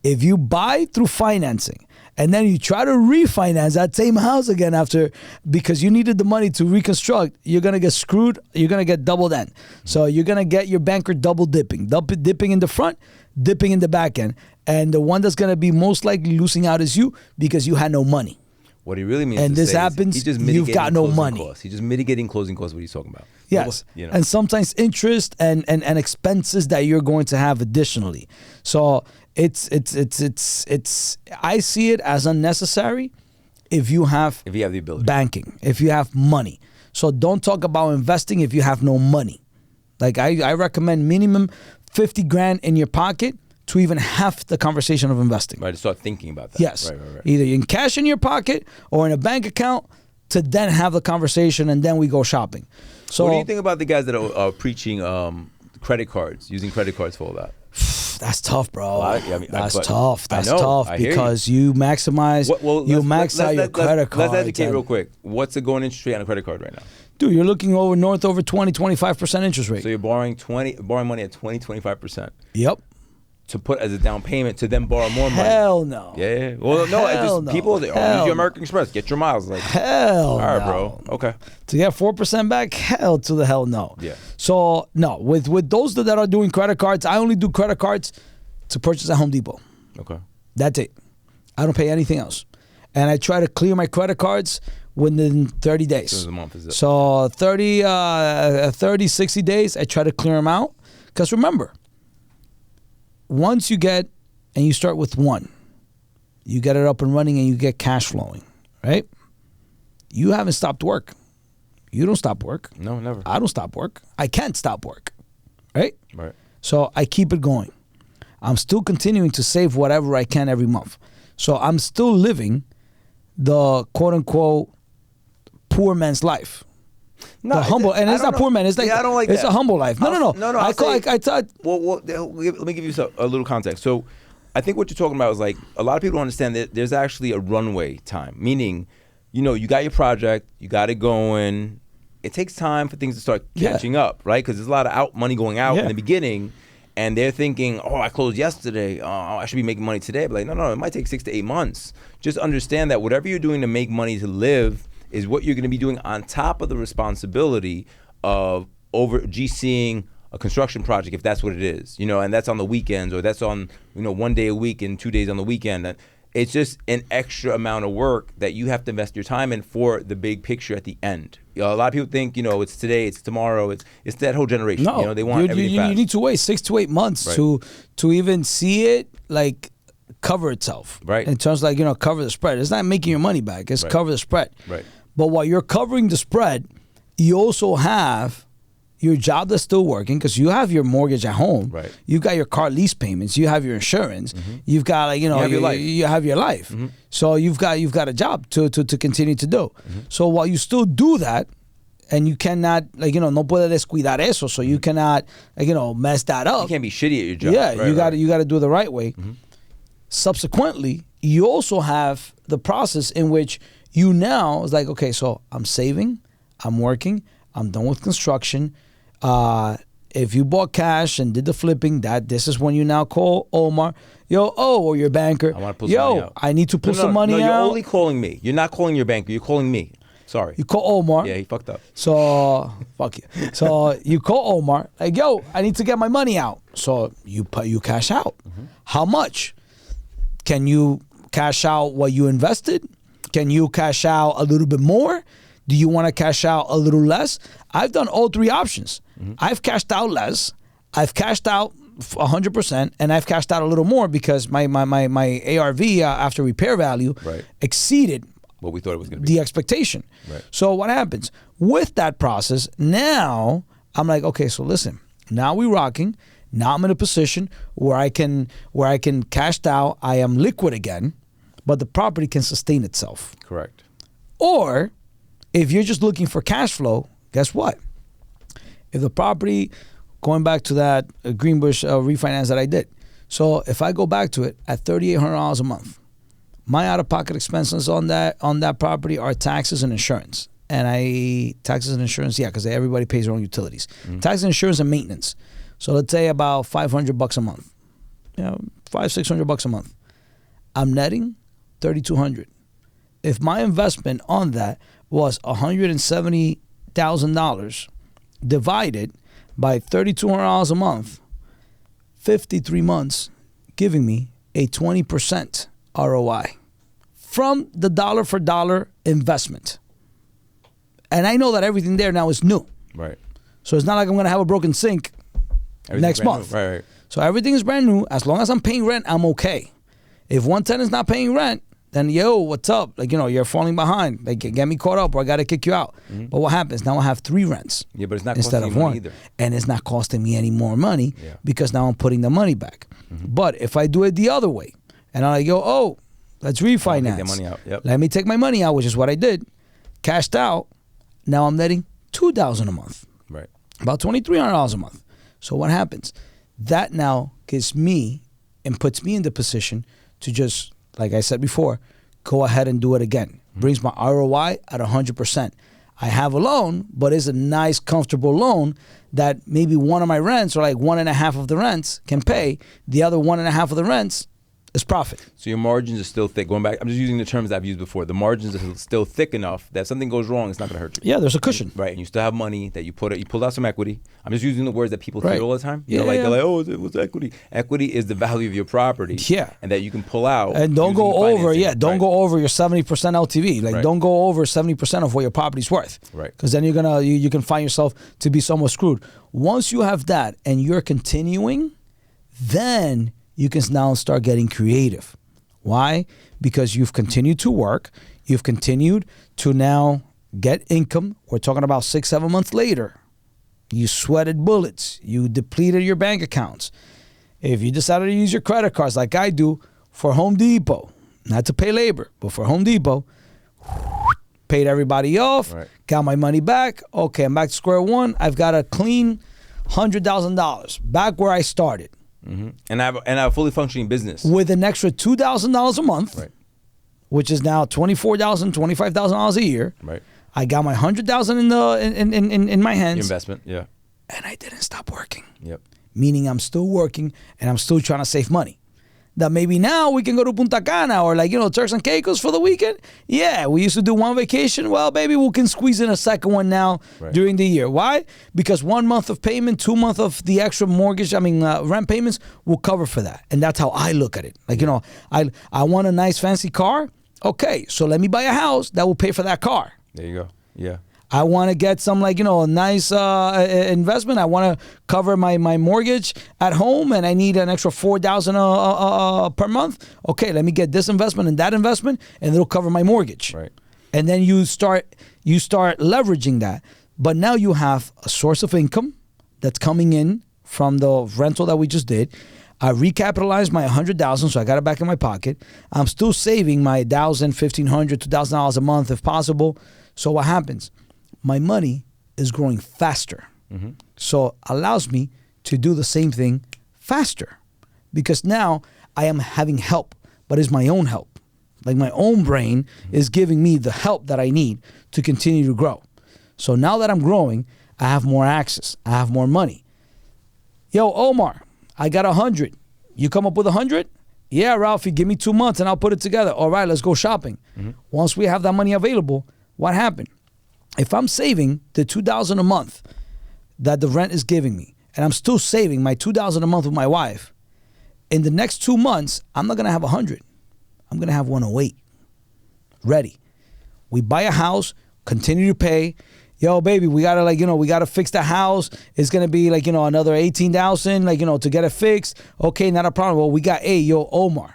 If you buy through financing and then you try to refinance that same house again after because you needed the money to reconstruct, you're going to get screwed. You're going to get doubled end. So you're going to get your banker double dipping in the front, dipping in the back end. And the one that's going to be most likely losing out is you because you had no money. What he really means and to this say happens, is he's just you've got no money. Costs. He's just mitigating closing costs, what he's talking about. Yes, and sometimes interest and expenses that you're going to have additionally. So it's I see it as unnecessary if you have the ability, banking, if you have money. So don't talk about investing if you have no money. Like I recommend minimum 50 grand in your pocket to even have the conversation of investing. Right, to start thinking about that. Yes. Right. Either in cash in your pocket or in a bank account to then have the conversation and then we go shopping. So what do you think about the guys that are preaching credit cards, using credit cards for all that? That's tough, bro. That's tough. That's know, tough because you maximize, max out your credit card. Let's educate real quick. What's the going interest rate on a credit card right now? Dude, you're looking north over 20, 25% interest rate. So you're borrowing money at 20, 25%. Yep. To put as a down payment to then borrow more money. Hell no. Yeah. Well, no. People use your American Express. Get your miles. Like hell. All right, no. bro. Okay. To get 4% back, hell to the hell no. Yeah. So no, with those that are doing credit cards, I only do credit cards to purchase at Home Depot. Okay. That's it. I don't pay anything else. and I try to clear my credit cards within 30 days. So the month is up. So 30, 60 days, I try to clear them out. Because remember, once you get, and you start with one, you get it up and running and you get cash flowing, right? You haven't stopped work. You don't stop work. No, never. I don't stop work. I can't stop work, right? Right. So I keep it going. I'm still continuing to save whatever I can every month. So I'm still living the quote unquote poor man's life. No, the humble, and it's not know. poor man. It's like, I don't like it's that. a humble life. No. I thought. Well, let me give you a little context. So, I think what you're talking about is like a lot of people don't understand that there's actually a runway time. Meaning, you got your project, you got it going. It takes time for things to start catching up, right? Because there's a lot of money going out in the beginning, and they're thinking, "Oh, I closed yesterday. Oh, I should be making money today." But like, no, it might take 6 to 8 months. Just understand that whatever you're doing to make money to live is what you're going to be doing on top of the responsibility of GCing a construction project, if that's what it is, and that's on the weekends, or that's on, 1 day a week and 2 days on the weekend. It's just an extra amount of work that you have to invest your time in for the big picture at the end. A lot of people think, it's today, it's tomorrow, it's that whole generation. No, they want everything fast. You need to wait 6 to 8 months to even see it like cover itself. Right. In terms of like, cover the spread. It's not making your money back. It's cover the spread. Right. But while you're covering the spread, you also have your job that's still working because you have your mortgage at home. Right. You've got your car lease payments. You have your insurance. You've got like, you have your life. You have your life. So you've got a job to continue to do. So while you still do that, and you cannot no puede descuidar eso. So you cannot mess that up. You can't be shitty at your job. Yeah, you got to do it the right way. Subsequently, you also have the process in which you now is like, okay, so I'm saving, I'm working, I'm done with construction. If you bought cash and did the flipping, this is when you now call Omar. Or your banker. I want to pull some money out. I need to pull some money out. You're only calling me. You're not calling your banker. You're calling me. Sorry. You call Omar. Yeah, he fucked up. So, fuck you. So you call Omar, like, I need to get my money out. So you cash out. How much? Can you cash out what you invested? Can you cash out a little bit more? Do you want to cash out a little less? I've done all three options. I've cashed out less. I've cashed out 100%, and I've cashed out a little more because my ARV after repair value exceeded what we thought it was going to be. The expectation. Right. So what happens? With that process, now I'm like, okay, so listen, now we're rocking. Now I'm in a position where I can cash out. I am liquid again, but the property can sustain itself. Correct. Or if you're just looking for cash flow, guess what? If the property, going back to that Greenbush refinance that I did, so if I go back to it at $3,800 a month, my out-of-pocket expenses on that property are taxes and insurance. And taxes and insurance, because everybody pays their own utilities. Taxes, insurance, and maintenance. So let's say about $500 a month. $500-600 a month. I'm netting $3,200. If my investment on that was $170,000 divided by $3,200 a month, 53 months, giving me a 20% ROI from the dollar for dollar investment. And I know that everything there now is new. Right. So it's not like I'm going to have a broken sink next month. Right. So everything is brand new. As long as I'm paying rent, I'm okay. If one tenant's not paying rent, then what's up? Like, you're falling behind. Like, get me caught up or I got to kick you out. But what happens? Now I have 3 rents. Yeah, but it's not instead costing of you one. money either. And it's not costing me any more money because now I'm putting the money back. But if I do it the other way and I'm like, let's refinance. Take that money out. Yep. Let me take my money out, which is what I did. Cashed out. Now I'm netting $2,000 a month. Right. About $2,300 a month. So what happens? That now gives me and puts me in the position to just, like I said before, go ahead and do it again. Brings my ROI at 100%. I have a loan, but it's a nice, comfortable loan that maybe one of my rents or like 1.5 of the rents can pay. The other 1.5 of the rents It's profit. So your margins are still thick. Going back, I'm just using the terms I've used before. The margins are still thick enough that if something goes wrong, it's not going to hurt you. Yeah, there's a cushion. Right, and you still have money that you pulled out some equity. I'm just using the words that people hear all the time. Yeah, they're like, oh, what's equity? Equity is the value of your property. Yeah. And that you can pull out. And don't go over, don't go over your 70% LTV. Like, don't go over 70% of what your property's worth. Right. Because then you can find yourself to be somewhat screwed. Once you have that and you're continuing, then you can now start getting creative. Why? Because you've continued to work. You've continued to now get income. We're talking about 6-7 months later. You sweated bullets. You depleted your bank accounts. If you decided to use your credit cards like I do for Home Depot, not to pay labor, but for Home Depot, paid everybody off, got my money back. Okay, I'm back to square one. I've got a clean $100,000 back where I started. Mm-hmm. And I have a fully functioning business with an extra $2,000 a month, which is now $24,000, $25,000 a year. Right. I got my $100,000 in my hands. Your investment, yeah. And I didn't stop working. Yep. Meaning I'm still working and I'm still trying to save money. That maybe now we can go to Punta Cana or Turks and Caicos for the weekend. Yeah, we used to do one vacation. Well, maybe we can squeeze in a second one now during the year. Why? Because 1 month of payment, 2 months of the extra mortgage, rent payments will cover for that. And that's how I look at it. I want a nice fancy car. Okay, so let me buy a house that will pay for that car. There you go. Yeah. I want to get some a nice investment. I want to cover my mortgage at home, and I need an extra $4,000 per month. Okay, let me get this investment and that investment, and it'll cover my mortgage. Right. And then you start leveraging that. But now you have a source of income that's coming in from the rental that we just did. I recapitalized my $100,000, so I got it back in my pocket. I'm still saving my $1,000, $1,500, $2,000 a month if possible. So what happens? My money is growing faster. Mm-hmm. So allows me to do the same thing faster. Because now I am having help, but it's my own help. Like my own brain is giving me the help that I need to continue to grow. So now that I'm growing, I have more access. I have more money. Yo, Omar, I got 100. You come up with 100? Yeah, Ralphie, give me 2 months and I'll put it together. All right, let's go shopping. Mm-hmm. Once we have that money available, what happened? If I'm saving the $2,000 a month that the rent is giving me, and I'm still saving my $2,000 a month with my wife, in the next 2 months, I'm not going to have 100. I'm going to have 108 ready. We buy a house, continue to pay. Yo, baby, we got to we got to fix the house. It's going to be another 18,000 to get it fixed. Okay, not a problem. Well, we got 8. Yo, Omar.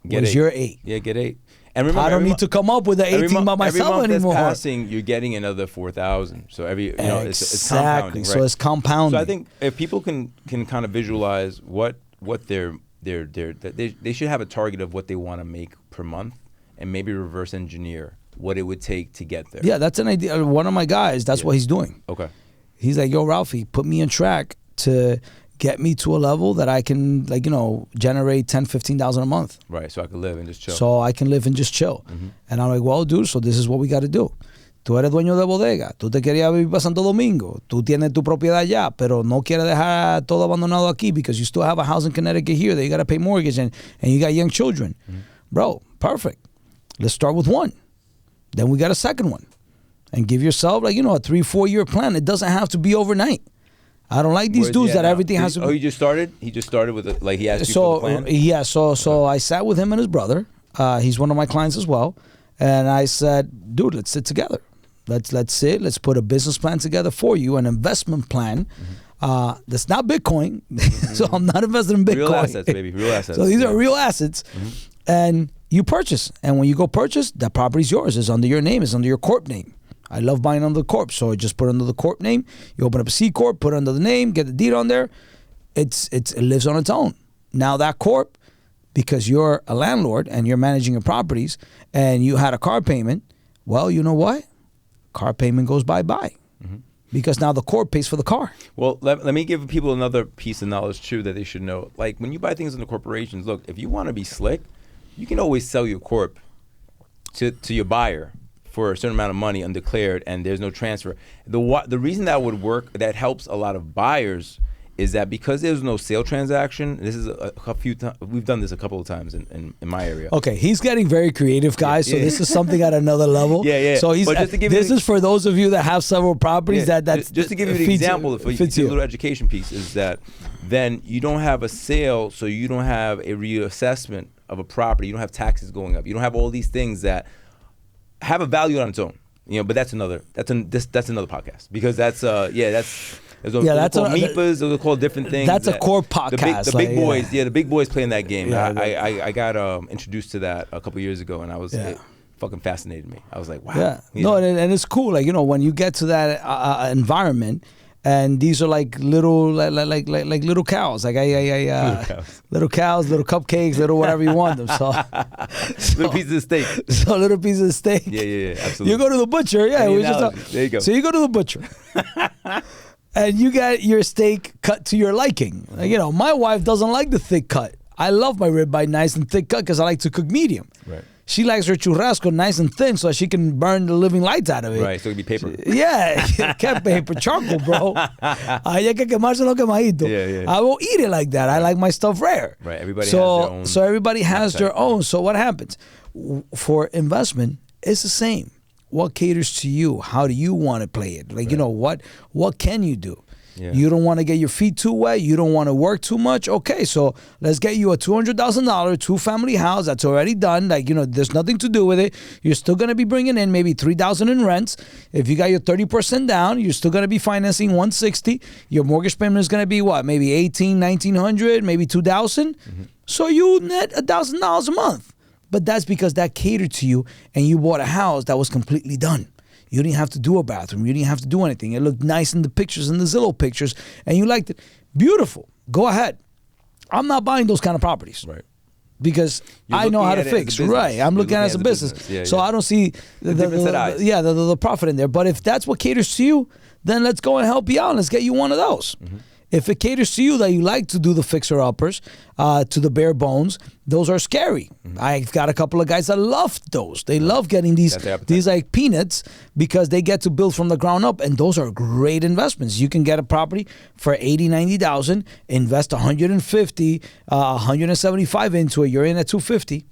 Where's your 8? Yeah, get 8. And remember, I don't need to come up with the 18 by myself every month anymore. That's passing, you're getting another 4,000. So it's compounding. Right? So it's compounding. So I think if people can kind of visualize what they should have a target of what they want to make per month, and maybe reverse engineer what it would take to get there. Yeah, that's an idea. One of my guys, that's what he's doing. Okay. He's like, yo, Ralphie, put me on track to get me to a level that I can, generate $10,000, $15,000 a month. Right, so I can live and just chill. So I can live and just chill. Mm-hmm. And I'm like, well, dude, so this is what we got to do. Tú eres dueño de bodega. Tú te querías vivir para Santo Domingo. Tú tienes tu propiedad allá, pero no quieres dejar todo abandonado aquí because you still have a house in Connecticut here that you got to pay mortgage and you got young children. Mm-hmm. Bro, perfect. Let's start with one. Then we got a second one. And give yourself, a 3-4 year plan. It doesn't have to be overnight. I don't like these dudes that everything has to be. Oh, he just started? He just started with he asked you for the plan? Yeah, so I sat with him and his brother. He's one of my clients as well. And I said, dude, let's sit together. Let's sit. Let's put a business plan together for you, an investment plan. Mm-hmm. That's not Bitcoin. Mm-hmm. So I'm not investing in Bitcoin. Real assets, baby. Real assets. So these are real assets. Mm-hmm. And you purchase. And when you go purchase, that property's yours. It's under your name. It's under your corp name. I love buying under the corp, so I just put it under the corp name. You open up a C corp, put it under the name, get the deed on there. It lives on its own. Now that corp, because you're a landlord and you're managing your properties, and you had a car payment, well, you know what? Car payment goes bye-bye. Mm-hmm. Because now the corp pays for the car. Well, let me give people another piece of knowledge too that they should know. Like when you buy things in the corporations, look, if you want to be slick, you can always sell your corp to your buyer for a certain amount of money undeclared, and there's no transfer. The reason that would work, that helps a lot of buyers, is that because there's no sale transaction, this is a few times, we've done this a couple of times in my area. Okay, he's getting very creative, guys, so this is something at another level. Yeah. So he's, this is for those of you that have several properties that's just to give you the example, for a little education piece, is that then you don't have a sale, so you don't have a reassessment of a property, you don't have taxes going up, you don't have all these things that have a value on its own. But that's another podcast, because that's that's called MIPAs. Those are called different things. That's a core podcast. The big boys, the big boys play in that game. Yeah, I got introduced to that a couple years ago, and it fucking fascinated me. I was like, wow. Yeah. No, and it's cool. Like, when you get to that environment, and these are like little like little cows. Like little cows, little cupcakes, little whatever you want them. So little pieces of steak. So little pieces of steak. Yeah, absolutely. You go to the butcher. Yeah, there you go. So you go to the butcher. And you got your steak cut to your liking. Like, my wife doesn't like the thick cut. I love my ribeye nice and thick cut because I like to cook medium. Right. She likes her churrasco nice and thin so she can burn the living lights out of it. Right, so it can be paper. Yeah, can't paper, charcoal, bro. Hay que quemárselo quemadito. Yeah. I will eat it like that. I like my stuff rare. Right, everybody has their own. So everybody has their own. So what happens? For investment, it's the same. What caters to you? How do you want to play it? Like, what can you do? Yeah. You don't want to get your feet too wet. You don't want to work too much. Okay, so let's get you a $200,000 2-family house that's already done. Like, there's nothing to do with it. You're still going to be bringing in maybe $3,000 in rents. If you got your 30% down, you're still going to be financing $160,000. Your mortgage payment is going to be what? Maybe $1,800, $1,900, maybe $2,000. Mm-hmm. So you net $1,000 a month. But that's because that catered to you, and you bought a house that was completely done. You didn't have to do a bathroom. You didn't have to do anything. It looked nice in the pictures, in the Zillow pictures, and you liked it. Beautiful. Go ahead. I'm not buying those kind of properties. Right. Because I know how to fix. Right. I'm looking at it as a business. Yeah, so I don't see the profit in there. But if that's what caters to you, then let's go and help you out. Let's get you one of those. Mm-hmm. If it caters to you that you like to do the fixer-uppers, to the bare bones, those are scary. Mm-hmm. I've got a couple of guys that love those. They love getting these like peanuts because they get to build from the ground up, and those are great investments. You can get a property for $80,000, $90,000, invest $150,000, $175,000 into it. You're in at $250,000.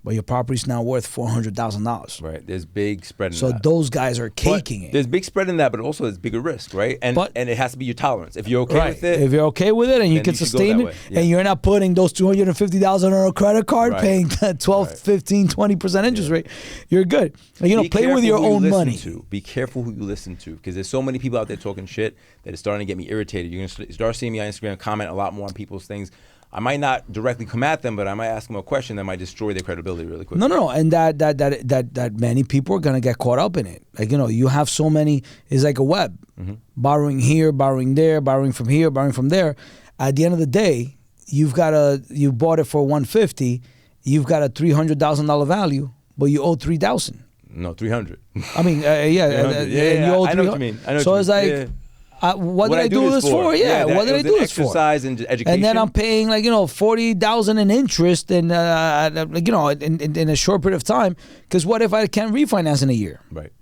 But your property's now worth $400,000. Right. There's big spread in that. So those guys are caking it. There's big spread in that, but also there's bigger risk, right? And it has to be your tolerance. If you're okay with it. If you're okay with it and you can sustain it, and you're not putting those $250,000 on a credit card, paying 12, 15, 20% interest rate, you're good. Play with your own money. Be careful who you listen to, because there's so many people out there talking shit that it's starting to get me irritated. You're going to start seeing me on Instagram comment a lot more on people's things. I might not directly come at them, but I might ask them a question that might destroy their credibility really quickly. No, and that many people are gonna get caught up in it. Like, you have so many. It's like a web, borrowing here, borrowing there, borrowing from here, borrowing from there. At the end of the day, you bought it for $150,000. You've got a $300,000 value, but you owe $3,000. No, $300,000. I mean, and you owe I know what you mean. So it's like. Yeah. What did I do this for? Yeah, what did I do this for? Exercise and education. And then I'm paying $40,000 in interest in in a short period of time. Because what if I can't refinance in a year? Right.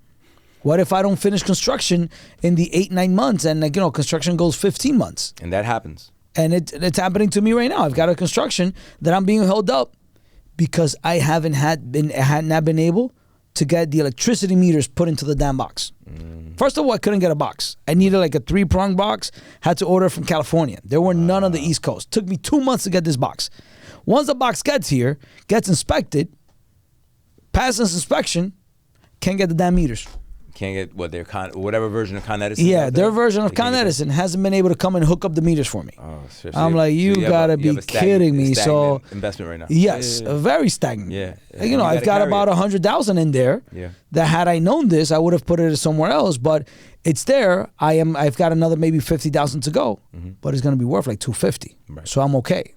What if I don't finish construction in the 8-9 months and construction goes 15 months? And that happens. And it's happening to me right now. I've got a construction that I'm being held up because I had not been able to get the electricity meters put into the damn box. First of all, I couldn't get a box. I needed like a 3-prong box. Had to order from California. There were none on the East Coast. Took me 2 months to get this box. Once the box gets here, gets inspected, passes inspection, can't get the damn meters. Can't get whatever version of Con Edison. Yeah, their version of Con Edison hasn't been able to come and hook up the meters for me. Oh, seriously. I'm like, you gotta be kidding me. So investment right now. Yes, very stagnant. Yeah. I've got about $100,000 in there. Yeah. That had I known this, I would have put it somewhere else. But it's there. I've got another maybe $50,000 to go, but it's gonna be worth like $250,000. Right. So I'm okay.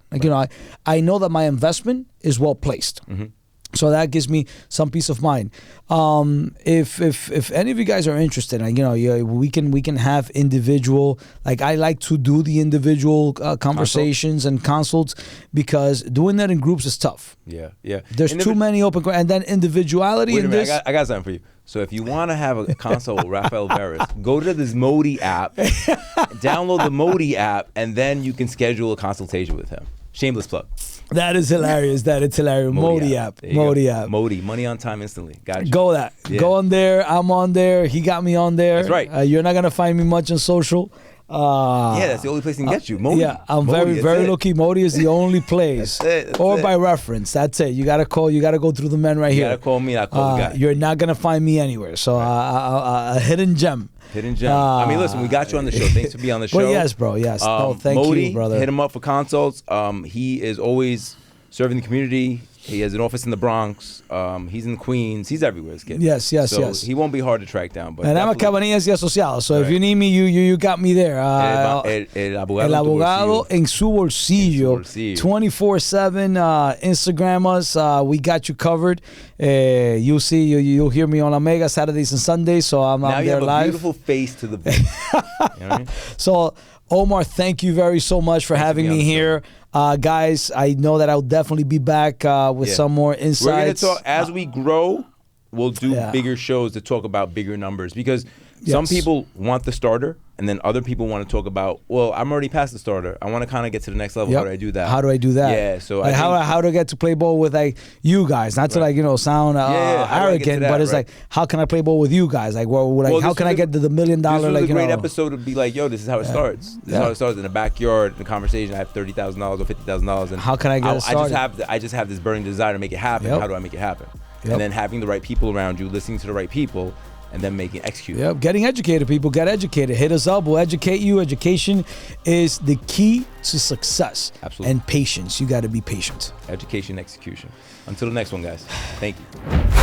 I know that my investment is well placed. Mm-hmm. So that gives me some peace of mind. If any of you guys are interested, we can have individual. Like, I like to do the individual conversations and consults, because doing that in groups is tough. Yeah. There's too many open, and then individuality in this. I got something for you. So if you want to have a consult with Rafael Veras, go to this Modi app, download the Modi app, and then you can schedule a consultation with him. Shameless plug. That is hilarious. It's hilarious. Modi app. Modi app. Modi. Money on time instantly. Got you. Go that. Yeah. Go on there. I'm on there. He got me on there. That's right. You're not going to find me much on social. Yeah, that's the only place you can get you. Modi. Yeah, I'm very lucky. Modi is the only place. That's it. By reference. That's it. You got to call. You got to go through the men right here. You got to call me. I call the guy. You're not going to find me anywhere. So a hidden gem. Hidden gem. I mean, listen, we got you on the show. Thanks for being on the show. Well, yes, bro. Yes. Thank Modi, you, brother. Hit him up for consults. He is always serving the community. He has an office in the Bronx. He's in Queens. He's everywhere, this kid. Yes. So he won't be hard to track down. But and I'm a Cabanillas y Asociado. So if you need me, you got me there. El abogado en su bolsillo. 24/7. Instagram us. We got you covered. You'll see. You'll hear me on Omega Saturdays and Sundays. So I'm now there live. Now you have a beautiful face to the beat. You know what I mean? So Omar, thank you very so much for having me here. Guys, I know that I'll definitely be back with some more insights. We're going to talk, as we grow, we'll do bigger shows to talk about bigger numbers, because some people want the starter, and then other people want to talk about, well, I'm already past the starter. I want to kind of get to the next level. How do I do that? How do I do that? Yeah, so like how do I get to play ball with you guys? Not to sound arrogant, but it's like, how can I play ball with you guys? Like, how can I get to the $1 million? This was a great episode to be like, yo, this is how it starts. This is how it starts in the backyard, in the conversation. I have $30,000 or $50,000, and how can I get it started? I just have this burning desire to make it happen. How do I make it happen? And then having the right people around you, listening to the right people, and then execute. Yep, getting educated, people. Get educated. Hit us up. We'll educate you. Education is the key to success. Absolutely. And patience. You got to be patient. Education, execution. Until the next one, guys. Thank you.